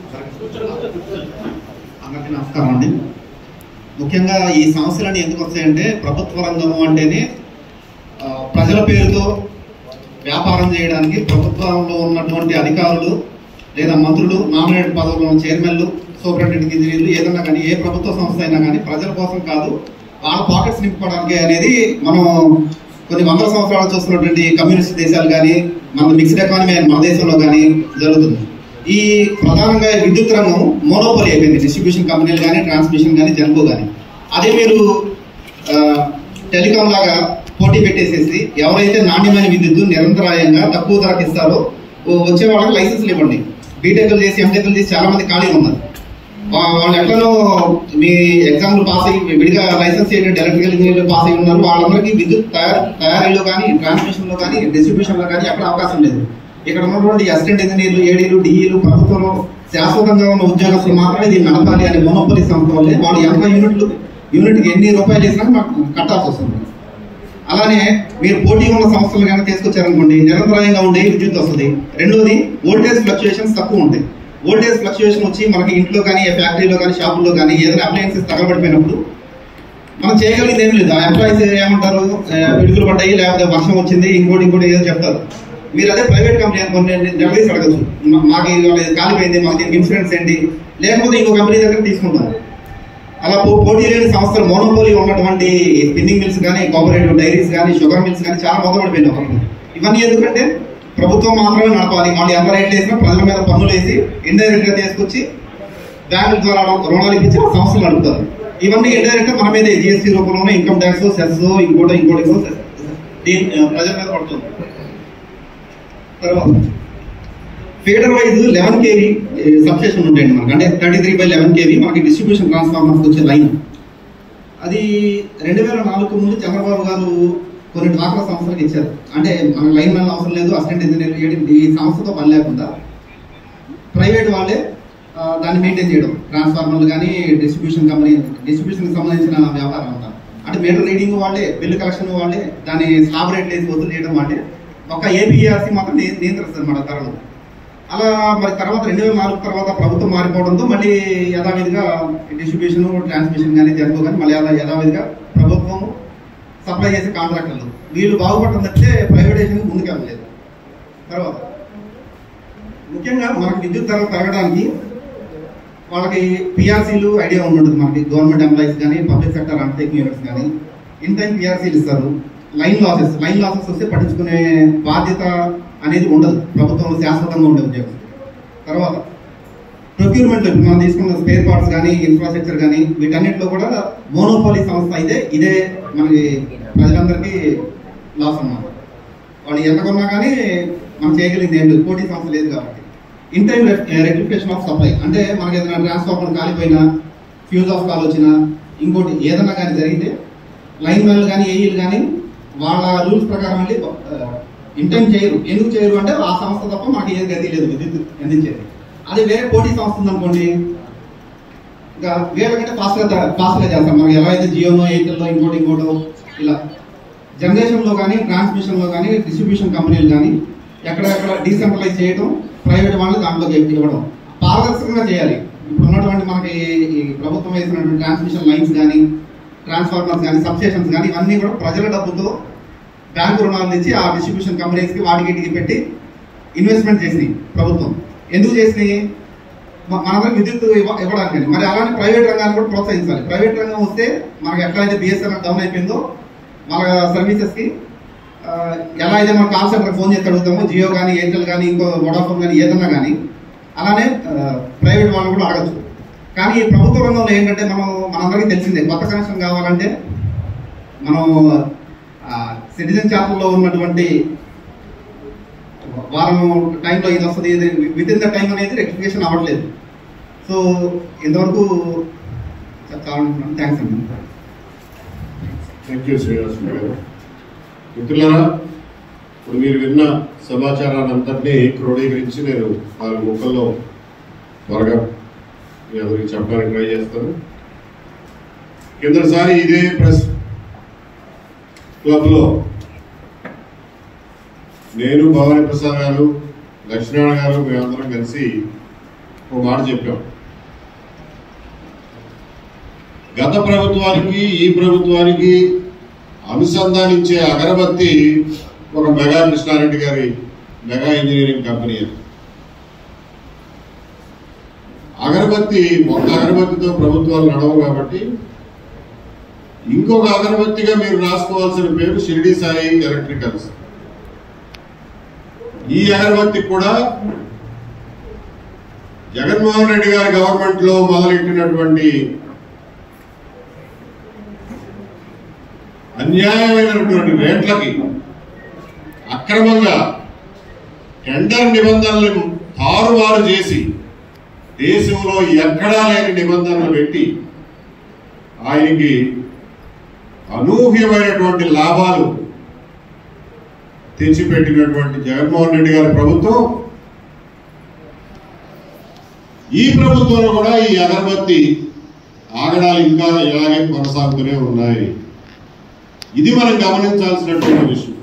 అందరికీ నమస్కారం అండి. ముఖ్యంగా ఈ సమస్యలన్నీ ఎందుకు వస్తాయంటే ప్రభుత్వ రంగం అంటేనే ప్రజల పేరుతో వ్యాపారం చేయడానికి ప్రభుత్వంలో ఉన్నటువంటి అధికారులు లేదా మంత్రులు, నామినేట్ పదవుల్లో ఉన్న చైర్మన్లు, సూపరింటెండెంట్ ఇంజనీర్లు ఏదన్నా కానీ ఏ ప్రభుత్వ సంస్థ అయినా కానీ ప్రజల కోసం కాదు, వాళ్ళ పాకెట్స్ నింపుకోవడానికి అనేది మనం కొన్ని వందల సంవత్సరాలు చూస్తున్నటువంటి కమ్యూనిస్ట్ దేశాలు కానీ మన మిక్స్డ్ ఎకానమీ మన దేశంలో కానీ జరుగుతుంది. ఈ ప్రధానంగా విద్యుత్ రంగం మోనోపోలీ అయిపోయింది. డిస్ట్రిబ్యూషన్ కంపెనీలు కానీ, ట్రాన్స్మిషన్ కానీ, జెన్కో కానీ. అదే మీరు టెలికాం లాగా పోటీ పెట్టేసేసి ఎవరైతే నాణ్యమైన విద్యుత్ నిరంతరాయంగా తక్కువ ధరకు ఇస్తారో వచ్చే వాళ్ళకి లైసెన్స్లు ఇవ్వండి. బీటెక్లు చేసి, ఎంటెక్లు చేసి చాలా మంది ఖాళీగా ఉన్నారు. వాళ్ళు ఎట్లనో మీ ఎగ్జామ్లు పాస్ అయ్యి విడిగా లైసెన్స్ చేయడం ఎలక్ట్రికల్ ఇంజనీర్లు పాస్ అయ్యి ఉన్నారు. వాళ్ళందరికీ విద్యుత్ తయారీలో కానీ, ట్రాన్స్మిషన్లో కానీ, డిస్ట్రిబ్యూషన్లో కానీ ఎక్కడ అవకాశం లేదు. ఇక్కడ ఉన్నటువంటి అసిస్టెంట్ ఇంజనీర్లు, ఏడీలు, డిఈలు ప్రభుత్వంలో శాశ్వతంగా ఉన్న ఉద్యోగస్తులు మాత్రమే దీన్ని నడపాలి అనే మోనోపోలీ సంస్థ వల్లే వాళ్ళు 80 యూనిట్కి ఎన్ని రూపాయలు ఇచ్చినా మాకు కట్టాల్సి వస్తుంది. అలానే మీరు పోటీ ఉన్న సంస్థలు కనుక తీసుకొచ్చారనుకోండి, నిరంతరాయంగా ఉండే విద్యుత్ వస్తుంది. రెండోది వోల్టేజ్ ఫ్లక్చుయేషన్స్ తక్కువ ఉంటాయి. వోల్టేజ్ ఫ్లక్చుయేషన్ వచ్చి మనకి ఇంట్లో కానీ, ఫ్యాక్టరీలో కానీ, షాపుల్లో కానీ ఏదైనా అప్లయన్సెస్ తగలబడిపోయినప్పుడు మనం చేయగలిగింది ఏం లేదు. ఆ ఎంప్లాయీస్ ఏమంటారు, పిడుగులు పడ్డాయి, లేకపోతే వర్షం వచ్చింది, ఇంకోటి ఏదో చెప్తారు. మీరు అదే ప్రైవేట్ కంపెనీ అనుకోండి, డబ్బులు అడగచ్చు, మాకు కాలిపోయింది, మాకు దీనికి ఇన్సూరెన్స్ ఏంటి, లేకపోతే ఇంకో కంపెనీ దగ్గర తీసుకుంటారు. అలా పోటీ లేని సంస్థలు, మోనోపోలీ ఉన్నటువంటి స్పిన్నింగ్ మిల్స్ కానీ, కోఆపరేటివ్ డైరీస్ కానీ, షుగర్ మిల్స్ కానీ చాలా మొదలుపడిపోయింది ఒకరికి. ఇవన్నీ ఎందుకంటే ప్రభుత్వం మాత్రమే నడపాలి. వాళ్ళు ఎంత రేట్లు వేసినా ప్రజల మీద పన్నులు వేసి ఇండైరెక్ట్ గా తీసుకొచ్చి బ్యాంకుల ద్వారా రుణాలు ఇప్పించి సంస్థలు నడుపుతారు. ఇవన్నీ ఇండైరెక్ట్ గా మన మీద జిఎస్టీ రూపంలోనే ఇన్కమ్ ట్యాక్స్, సెస్, ఇంకోటి ప్రజల మీద పడుతుంది. తర్వాత ఫీడర్ వైజ్ 11 kV సబ్స్టేషన్ ఉంటాయండి మనకి. అంటే 33/11 kV మనకి డిస్ట్రిబ్యూషన్ ట్రాన్స్ఫార్మర్స్ వచ్చే లైన్. అది 2004 ముందు చంద్రబాబు గారు కొన్ని డ్వాక్రా సంస్థలకు ఇచ్చారు. అంటే మన లైన్ మెన్ అవసరం లేదు, అసిస్టెంట్ ఇంజనీర్ ఈ సంస్థతో పని లేకుండా ప్రైవేట్ వాళ్ళే దాన్ని మెయింటైన్ చేయడం. ట్రాన్స్ఫార్మర్లు కానీ, డిస్ట్రిబ్యూషన్కి సంబంధించిన వ్యాపారం అంతా. అంటే మీటర్ రీడింగ్ వాళ్ళే, బిల్లు కలెక్షన్ వాళ్ళే, దాన్ని స్లాబ్ రేట్ వేసి వసూలు చేయడం వాళ్ళే. ఒక ఏపీఆర్సీ మాత్రం నియంత్రిస్తుంది మన ధరలు. అలా మరి తర్వాత 2004 తర్వాత ప్రభుత్వం మారిపోవడంతో మళ్ళీ యథావిధిగా డిస్ట్రిబ్యూషన్, ట్రాన్స్మిషన్ కానీ, జెన్కో కానీ మళ్ళీ యథావిధిగా ప్రభుత్వం సప్లై చేసే కాంట్రాక్టర్లు వీళ్ళు బాగుపడడం తప్పితే ప్రైవేటైజేషన్ ముందుకెళ్ళలేదు. తర్వాత ముఖ్యంగా మనకి విద్యుత్ ధరలు పెరగడానికి వాళ్ళకి పిఆర్సీలు ఐడియా ఉంటుంది. మనకి గవర్నమెంట్ ఎంప్లాయీస్ కానీ, పబ్లిక్ సెక్టర్ అండర్టేకింగ్ యూనిట్స్ కానీ ఇన్ టైం పిఆర్సీలు ఇస్తారు. లైన్ లాసెస్ వస్తే పట్టించుకునే బాధ్యత అనేది ఉండదు ప్రభుత్వంలో, శాశ్వతంగా ఉండే ఉద్యోగం. తర్వాత ప్రొక్యూర్మెంట్, ఇప్పుడు మనం తీసుకున్న స్పేర్ పార్ట్స్ కానీ, ఇన్ఫ్రాస్ట్రక్చర్ కానీ వీటన్నిటిలో కూడా మోనోపోలీ సంస్థ అయితే ఇదే మనకి ప్రజలందరికీ లాస్ అన్నమాట. వాళ్ళు ఎంత కొన్నా కానీ మనం చేయగలిగింది ఏం లేదు, పోటీ సంస్థ లేదు కాబట్టి. In time rectification of supply, అంటే మనకి ఏదైనా ట్రాన్స్ఫార్మర్ కాలిపోయినా, ఫ్యూజ్ ఆఫ్ కాల్ వచ్చినా, ఇంకోటి ఏదన్నా కానీ జరిగితే లైన్ మెన్లు కానీ, ఏఈలు కానీ వాళ్ళ రూల్స్ ప్రకారం వెళ్ళి ఇన్ టైం చేయరు. ఎందుకు చేయరు అంటే ఆ సంస్థ తప్ప మాకు ఏది గతి లేదు విద్యుత్ అందించేది. అదే వేరే పోటీ సంస్థ ఉందనుకోండి, ఇంకా వేరేకంటే ఫాస్ట్గా చేస్తారు. మనకి ఎలా అయితే జియోనో, ఎయిర్టెల్లో, ఇంకోటో ఇలా జనరేషన్లో కానీ, ట్రాన్స్మిషన్లో కానీ, డిస్ట్రిబ్యూషన్ కంపెనీలు కానీ ఎక్కడెక్కడ డీసెంట్రలైజ్ చేయడం, ప్రైవేట్ వాళ్ళు దాంట్లోకి ఇవ్వడం, పారదర్శకంగా చేయాలి. ఇప్పుడు ఉన్నటువంటి మనకి ఈ ప్రభుత్వం వేసినటువంటి ట్రాన్స్మిషన్ లైన్స్ కానీ, ట్రాన్స్ఫార్మర్స్ కానీ, సబ్స్టేషన్స్ కానీ ఇవన్నీ కూడా ప్రజల డబ్బుతో బ్యాంకు రుణాలు తెచ్చి ఆ డిస్ట్రిబ్యూషన్ కంపెనీస్కి వాటికి పెట్టి ఇన్వెస్ట్మెంట్ చేసినాయి ప్రభుత్వం. ఎందుకు చేసినాయి? మనందరికి విద్యుత్ ఇవ్వడానికి. మరి అలానే ప్రైవేట్ రంగాన్ని కూడా ప్రోత్సహించాలి. ప్రైవేట్ రంగం వస్తే మనకి ఎట్లయితే బిఎస్ఎన్ఎల్ డౌన్ అయిపోయిందో మన సర్వీసెస్కి ఎలా అయితే మన కాల్ సెంటర్ ఫోన్ చేసి అడుగుతామో, జియో కానీ, ఎయిర్టెల్ కానీ, ఇంకో వోడాఫోన్ కానీ ఏదన్నా కానీ అలానే ప్రైవేట్ వాళ్ళు కూడా అడగచ్చు. కానీ ప్రభుత్వ రంగంలో ఏంటంటే మనందరికీ తెలిసిందే, కొత్త కనెక్షన్ కావాలంటే మనం సిటిజన్ చార్టర్లో ఉన్నటువంటి వారం టైంలో ఇది వస్తుంది, విత్ ఇన్ ద టైం అనేది రెక్టిఫికేషన్ అవ్వట్లేదు. సో ఇంతవరకు చెప్తాను. థ్యాంక్స్ అండి. థ్యాంక్ యూ శ్రీనివాస్ గారు. మిత్రులారా, ఇప్పుడు మీరు విన్న సమాచారాన్ని అంతటినీ క్రోడీకరించి నేను 4 ముక్కల్లో త్వరగా మీ అందరికి చెప్పడానికి ట్రై చేస్తాను. కిందసారి ఇదే ప్రెస్ క్లబ్లో నేను, భవానీ ప్రసాద్ గారు, లక్ష్మీనారాయణ గారు మేమందరం కలిసి ఒక మాట చెప్పాం. గత ప్రభుత్వానికి ఈ ప్రభుత్వానికి అనుసంధానించే అగరబత్తి ఒక మెగా కృష్ణారెడ్డి గారి మెగా ఇంజనీరింగ్ కంపెనీ. అగరబత్తి ఒక అగరబత్తితో ప్రభుత్వాలు నడవు కాబట్టి ఇంకొక అగరబత్తిగా మీరు రాసుకోవాల్సిన పేరు షిరిడి సాయి ఎలక్ట్రికల్స్. ఈ అగరబత్తి కూడా జగన్మోహన్ రెడ్డి గారి గవర్నమెంట్ లో మొదలెట్టినటువంటి అన్యాయమైనటువంటి రేట్లకి అక్రమంగా టెండర్ నిబంధనలను తారుమారు చేసి దేశంలో ఎక్కడా లేని నిబంధనలు పెట్టి ఆయనకి అనూహ్యమైనటువంటి లాభాలు తెచ్చిపెట్టినటువంటి జగన్మోహన్ రెడ్డి గారి ప్రభుత్వం, ఈ ప్రభుత్వంలో కూడా ఈ అగరబత్తి ఆగడాలు ఇంకా ఇలాగే కొనసాగుతూనే ఉన్నాయి. ఇది మనం గమనించాల్సినటువంటి విషయం.